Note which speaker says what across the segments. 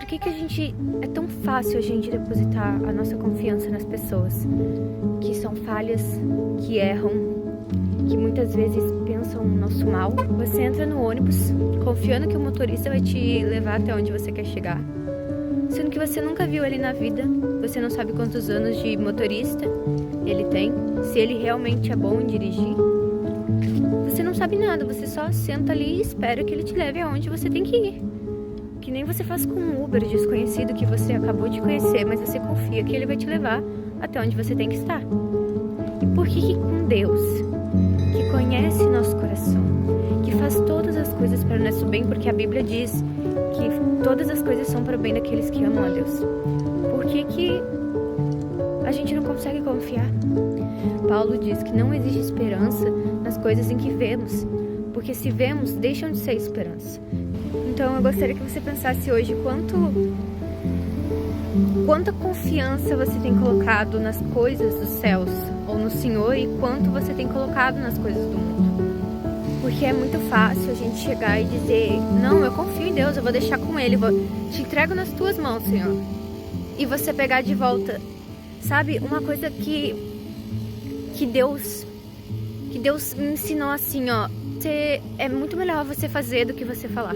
Speaker 1: que que é tão fácil a gente depositar a nossa confiança nas pessoas que são falhas, que erram, que muitas vezes pensam no nosso mal? Você entra no ônibus confiando que o motorista vai te levar até onde você quer chegar, sendo que você nunca viu ele na vida, você não sabe quantos anos de motorista ele tem, se ele realmente é bom em dirigir. Você não sabe nada, você só senta ali e espera que ele te leve aonde você tem que ir. Que nem você faz com um Uber desconhecido que você acabou de conhecer, mas você confia que ele vai te levar até onde você tem que estar. E por que com Deus, que conhece nosso coração, que faz todas as coisas para o nosso bem, porque a Bíblia diz que todas as coisas são para o bem daqueles que amam a Deus, por que a gente não consegue confiar? Paulo diz que não existe esperança nas coisas em que vemos, porque se vemos, deixam de ser esperança. Então eu gostaria que você pensasse hoje quanta confiança você tem colocado nas coisas dos céus ou no Senhor e quanto você tem colocado nas coisas do mundo. Porque é muito fácil a gente chegar e dizer: não, eu confio em Deus, eu vou deixar com Ele, te entrego nas tuas mãos, Senhor. E você pegar de volta, sabe, uma coisa que Deus me ensinou assim, ó, é muito melhor você fazer do que você falar.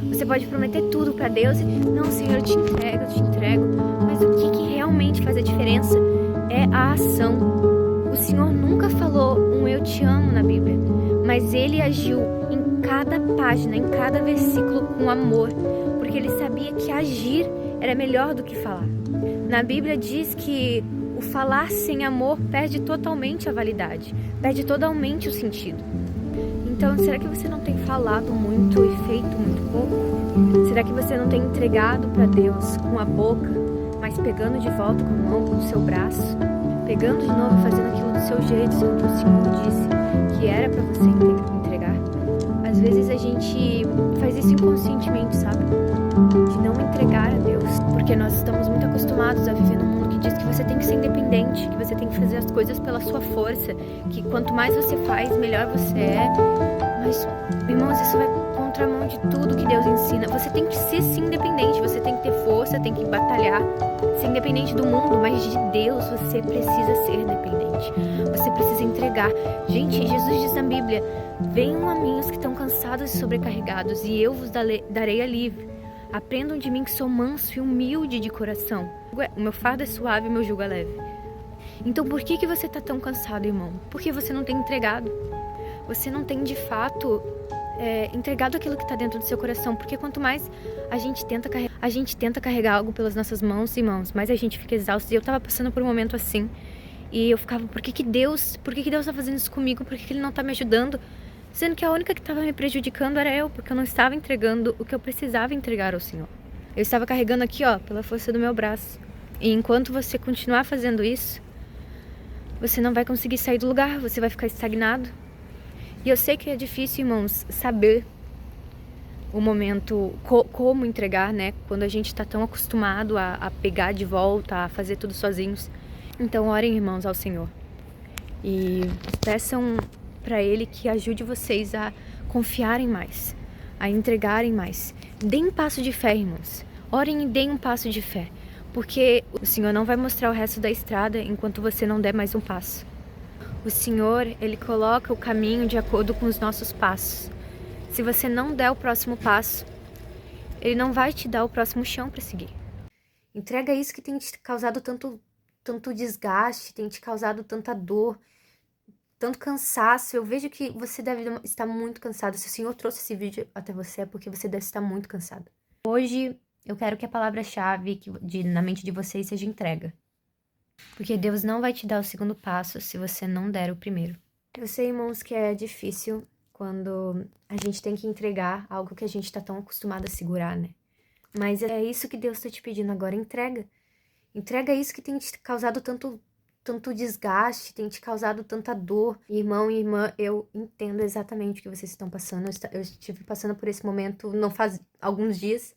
Speaker 1: Você pode prometer tudo pra Deus e, não, Senhor, eu te entrego, mas o que realmente faz a diferença é a ação. O Senhor nunca falou um eu te amo na Bíblia, mas Ele agiu em cada página, em cada versículo com amor, porque Ele sabia que agir era melhor do que falar. Na Bíblia diz que o falar sem amor perde totalmente a validade, perde totalmente o sentido. Então, será que você não tem falado muito e feito muito pouco? Será que você não tem entregado para Deus com a boca, mas pegando de volta com a mão, com o seu braço? Pegando de novo e fazendo aquilo do seu jeito, que o Senhor disse que era para você entregar? Às vezes a gente faz isso inconscientemente, sabe? De não entregar a Deus, porque nós estamos muito acostumados a viver num mundo que diz que você tem que ser independente, que você tem que fazer as coisas pela sua força, que quanto mais você faz, melhor você é. Mas, irmãos, isso vai contramão de tudo que Deus ensina. Você tem que ser sim independente, você tem que ter força, tem que batalhar, ser independente do mundo, mas de Deus você precisa ser dependente. Você precisa entregar. Gente, Jesus diz na Bíblia: venham a mim os que estão cansados e sobrecarregados, e eu vos darei alívio. Aprendam de mim que sou manso e humilde de coração. O meu fardo é suave e o meu jugo é leve. Então por que você está tão cansado, irmão? Porque você não tem entregado. Você não tem de fato entregado aquilo que está dentro do seu coração. Porque quanto mais a gente tenta carregar algo pelas nossas mãos e mãos, mais a gente fica exausto. E eu estava passando por um momento assim. E eu ficava: por que Deus está fazendo isso comigo? Por que Ele não está me ajudando? Sendo que a única que estava me prejudicando era eu, porque eu não estava entregando o que eu precisava entregar ao Senhor. Eu estava carregando aqui, ó, pela força do meu braço. E enquanto você continuar fazendo isso, você não vai conseguir sair do lugar, você vai ficar estagnado. E eu sei que é difícil, irmãos, saber o momento, como entregar, né? Quando a gente está tão acostumado a pegar de volta, a fazer tudo sozinhos. Então orem, irmãos, ao Senhor. E peçam para Ele que ajude vocês a confiarem mais, a entregarem mais. Deem um passo de fé, irmãos. Orem e deem um passo de fé, porque o Senhor não vai mostrar o resto da estrada enquanto você não der mais um passo. O Senhor, Ele coloca o caminho de acordo com os nossos passos. Se você não der o próximo passo, Ele não vai te dar o próximo chão para seguir. Entrega isso que tem te causado tanto desgaste, tem te causado tanta dor, tanto cansaço. Eu vejo que você deve estar muito cansado. Se o Senhor trouxe esse vídeo até você, é porque você deve estar muito cansado. Hoje, eu quero que a palavra-chave na mente de vocês seja entrega. Porque Deus não vai te dar o segundo passo se você não der o primeiro. Eu sei, irmãos, que é difícil quando a gente tem que entregar algo que a gente está tão acostumado a segurar, né? Mas é isso que Deus está te pedindo agora, entrega. Entrega isso que tem te causado tanto desgaste, tem te causado tanta dor. Irmão e irmã, eu entendo exatamente o que vocês estão passando. Eu estive passando por esse momento não faz alguns dias.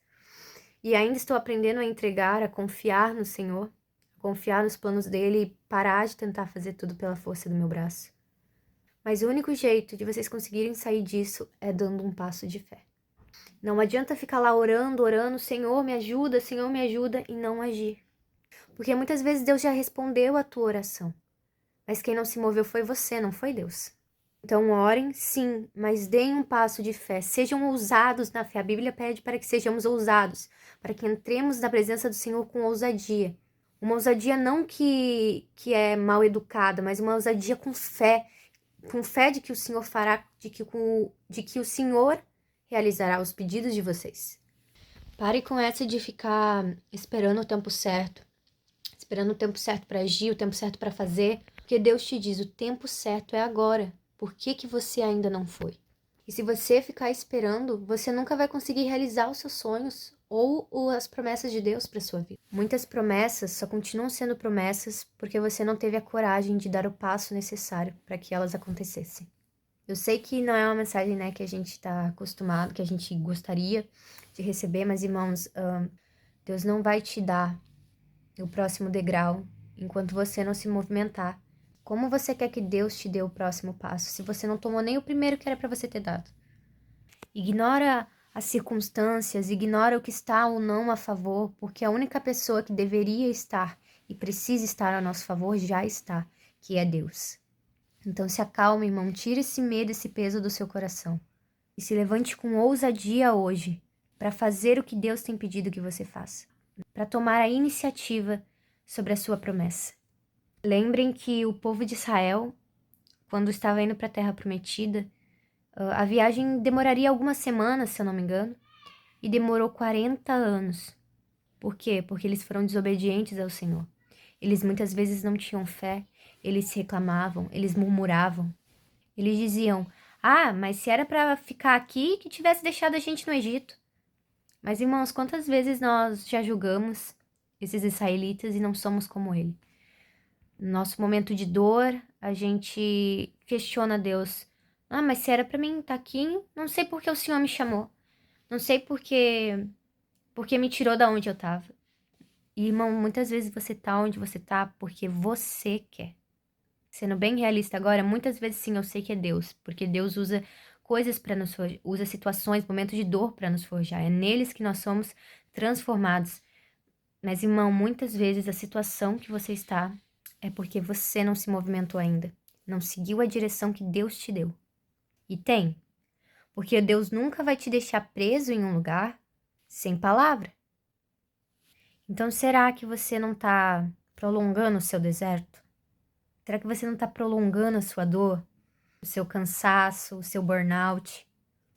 Speaker 1: E ainda estou aprendendo a entregar, a confiar no Senhor, a confiar nos planos dele e parar de tentar fazer tudo pela força do meu braço. Mas o único jeito de vocês conseguirem sair disso é dando um passo de fé. Não adianta ficar lá orando, orando, Senhor me ajuda, e não agir. Porque muitas vezes Deus já respondeu a tua oração. Mas quem não se moveu foi você, não foi Deus. Então orem, sim, mas deem um passo de fé. Sejam ousados na fé. A Bíblia pede para que sejamos ousados, para que entremos na presença do Senhor com ousadia. Uma ousadia não que é mal educada, mas uma ousadia com fé de que o Senhor fará, de que o Senhor realizará os pedidos de vocês. Pare com essa de ficar esperando o tempo certo para agir, o tempo certo para fazer, porque Deus te diz, o tempo certo é agora. Por que que você ainda não foi? E se você ficar esperando, você nunca vai conseguir realizar os seus sonhos ou as promessas de Deus para sua vida. Muitas promessas só continuam sendo promessas porque você não teve a coragem de dar o passo necessário para que elas acontecessem. Eu sei que não é uma mensagem, né, que a gente está acostumado, que a gente gostaria de receber, mas irmãos, Deus não vai te dar o próximo degrau enquanto você não se movimentar. Como você quer que Deus te dê o próximo passo se você não tomou nem o primeiro que era para você ter dado? Ignora as circunstâncias, ignora o que está ou não a favor, porque a única pessoa que deveria estar e precisa estar a nosso favor já está, que é Deus. Então se acalme, irmão, tire esse medo, esse peso do seu coração e se levante com ousadia hoje para fazer o que Deus tem pedido que você faça, para tomar a iniciativa sobre a sua promessa. Lembrem que o povo de Israel, quando estava indo para a Terra Prometida, a viagem demoraria algumas semanas, se eu não me engano, e demorou 40 anos. Por quê? Porque eles foram desobedientes ao Senhor. Eles muitas vezes não tinham fé, eles reclamavam, eles murmuravam. Eles diziam, mas se era para ficar aqui, que tivesse deixado a gente no Egito. Mas, irmãos, quantas vezes nós já julgamos esses israelitas e não somos como ele? No nosso momento de dor, a gente questiona Deus. Mas se era para mim estar aqui, não sei por que o Senhor me chamou. Não sei porque me tirou da onde eu estava. E, irmão, muitas vezes você tá onde você tá porque você quer. Sendo bem realista agora, muitas vezes sim, eu sei que é Deus, porque Deus usa coisas para nos forjar, usa situações, momentos de dor para nos forjar. É neles que nós somos transformados. Mas, irmão, muitas vezes a situação que você está é porque você não se movimentou ainda, não seguiu a direção que Deus te deu. E tem, porque Deus nunca vai te deixar preso em um lugar sem palavra. Então, será que você não está prolongando o seu deserto? Será que você não está prolongando a sua dor, o seu cansaço, o seu burnout?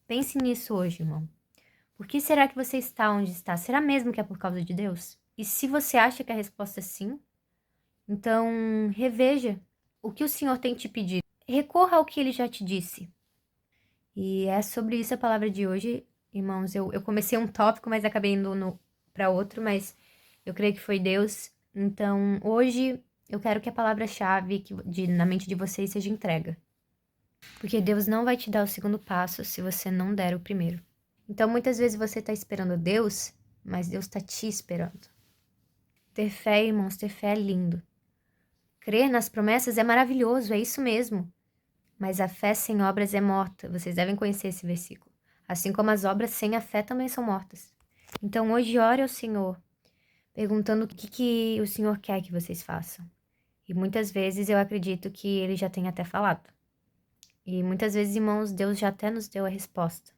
Speaker 1: Pense nisso hoje, irmão. Por que será que você está onde está? Será mesmo que é por causa de Deus? E se você acha que a resposta é sim, então reveja o que o Senhor tem te pedido. Recorra ao que Ele já te disse. E é sobre isso a palavra de hoje, irmãos. Eu comecei um tópico, mas acabei indo para outro, mas eu creio que foi Deus. Então, hoje eu quero que a palavra-chave na mente de vocês seja entrega. Porque Deus não vai te dar o segundo passo se você não der o primeiro. Então, muitas vezes você está esperando Deus, mas Deus está te esperando. Ter fé, irmãos, ter fé é lindo. Crer nas promessas é maravilhoso, é isso mesmo. Mas a fé sem obras é morta. Vocês devem conhecer esse versículo. Assim como as obras sem a fé também são mortas. Então, hoje ore ao Senhor, perguntando o que o Senhor quer que vocês façam. E muitas vezes eu acredito que Ele já tem até falado. E muitas vezes, irmãos, Deus já até nos deu a resposta.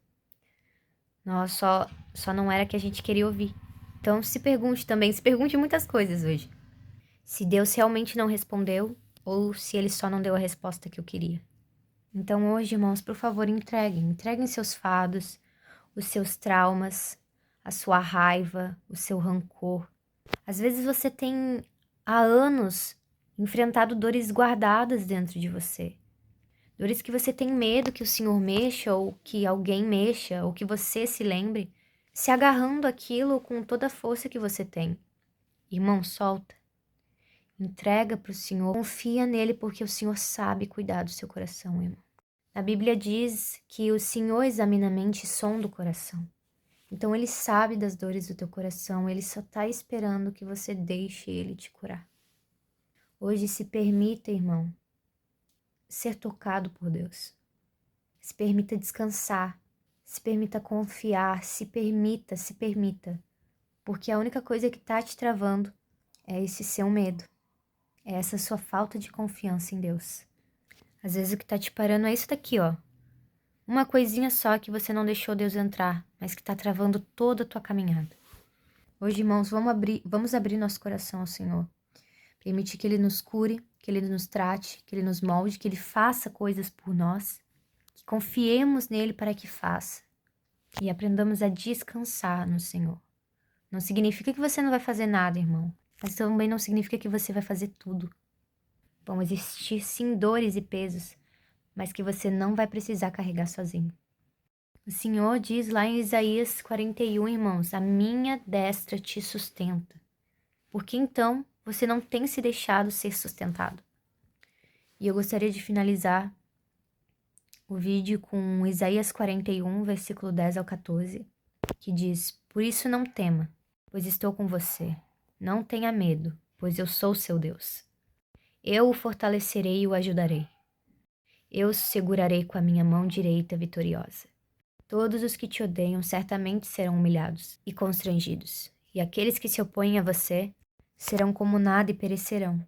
Speaker 1: Nós só não era que a gente queria ouvir. Então, se pergunte muitas coisas hoje. Se Deus realmente não respondeu, ou se Ele só não deu a resposta que eu queria. Então, hoje, irmãos, por favor, entreguem seus fados, os seus traumas, a sua raiva, o seu rancor. Às vezes você tem há anos enfrentado dores guardadas dentro de você. Dores que você tem medo que o Senhor mexa, ou que alguém mexa, ou que você se lembre, se agarrando aquilo com toda a força que você tem. Irmão, solta. Entrega para o Senhor. Confia nele, porque o Senhor sabe cuidar do seu coração, irmão. A Bíblia diz que o Senhor examina a mente e sonda o coração. Então Ele sabe das dores do teu coração, Ele só está esperando que você deixe Ele te curar. Hoje se permita, irmão, ser tocado por Deus. Se permita descansar, Se permita confiar, se permita. Porque a única coisa que tá te travando é esse seu medo. É essa sua falta de confiança em Deus. Às vezes o que tá te parando é isso daqui, ó. Uma coisinha só que você não deixou Deus entrar, mas que tá travando toda a tua caminhada. Hoje, irmãos, vamos abrir nosso coração ao Senhor. Permitir que Ele nos cure, que Ele nos trate, que Ele nos molde, que Ele faça coisas por nós. Que confiemos nele para que faça. E aprendamos a descansar no Senhor. Não significa que você não vai fazer nada, irmão. Mas também não significa que você vai fazer tudo. Vão existir sim dores e pesos, mas que você não vai precisar carregar sozinho. O Senhor diz lá em Isaías 41, irmãos, a minha destra te sustenta. Porque então você não tem se deixado ser sustentado. E eu gostaria de finalizar o vídeo com Isaías 41, versículo 10 ao 14, que diz: Por isso não tema, pois estou com você. Não tenha medo, pois eu sou seu Deus. Eu o fortalecerei e o ajudarei. Eu o segurarei com a minha mão direita vitoriosa. Todos os que te odeiam certamente serão humilhados e constrangidos, e aqueles que se opõem a você serão como nada e perecerão.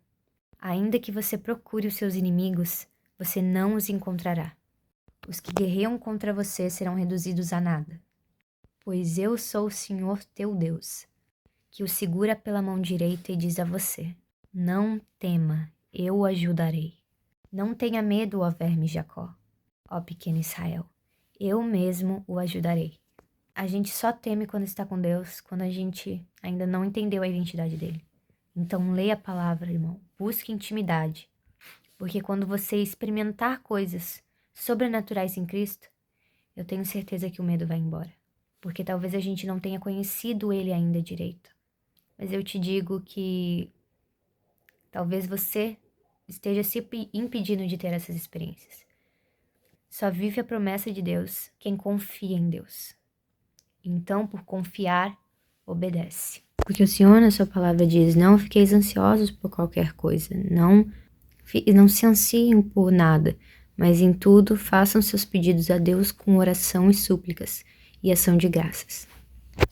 Speaker 1: Ainda que você procure os seus inimigos, você não os encontrará. Os que guerreiam contra você serão reduzidos a nada. Pois eu sou o Senhor teu Deus, que o segura pela mão direita e diz a você: Não tema, eu o ajudarei. Não tenha medo, ó verme Jacó, ó pequeno Israel. Eu mesmo o ajudarei. A gente só teme quando está com Deus, quando a gente ainda não entendeu a identidade dele. Então leia a palavra, irmão. Busque intimidade. Porque quando você experimentar coisas sobrenaturais em Cristo, eu tenho certeza que o medo vai embora. Porque talvez a gente não tenha conhecido ele ainda direito. Mas eu te digo que talvez você esteja se impedindo de ter essas experiências. Só vive a promessa de Deus quem confia em Deus. Então, por confiar, obedece. Porque o Senhor, na sua palavra, diz: Não fiqueis ansiosos por qualquer coisa. Não se ansiem por nada, mas em tudo façam seus pedidos a Deus com oração e súplicas e ação de graças.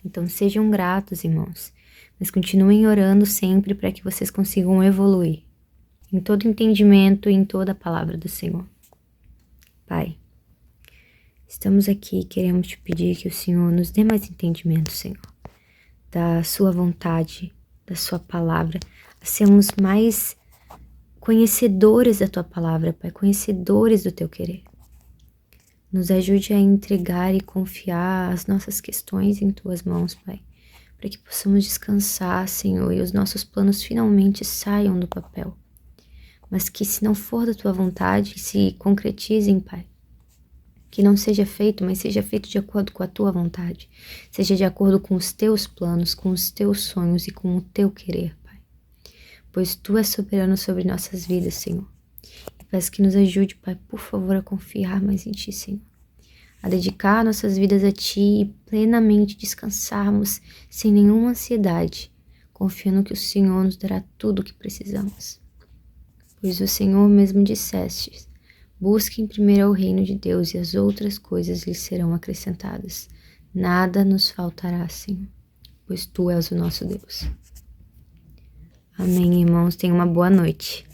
Speaker 1: Então sejam gratos, irmãos, mas continuem orando sempre para que vocês consigam evoluir em todo entendimento e em toda a palavra do Senhor. Pai, estamos aqui e queremos te pedir que o Senhor nos dê mais entendimento, Senhor, da sua vontade, da sua palavra, a sermos mais conhecedores da tua palavra, Pai, conhecedores do teu querer. Nos ajude a entregar e confiar as nossas questões em tuas mãos, Pai, para que possamos descansar, Senhor, e os nossos planos finalmente saiam do papel. Mas que, se não for da tua vontade, se concretizem, Pai. Que não seja feito, mas seja feito de acordo com a tua vontade. Seja de acordo com os teus planos, com os teus sonhos e com o teu querer, Pai. Pois tu és soberano sobre nossas vidas, Senhor. E peço que nos ajude, Pai, por favor, a confiar mais em ti, Senhor. A dedicar nossas vidas a ti e plenamente descansarmos sem nenhuma ansiedade, confiando que o Senhor nos dará tudo o que precisamos. Pois o Senhor mesmo disseste: busquem primeiro o reino de Deus e as outras coisas lhes serão acrescentadas. Nada nos faltará, Senhor, pois tu és o nosso Deus. Amém, irmãos. Tenham uma boa noite.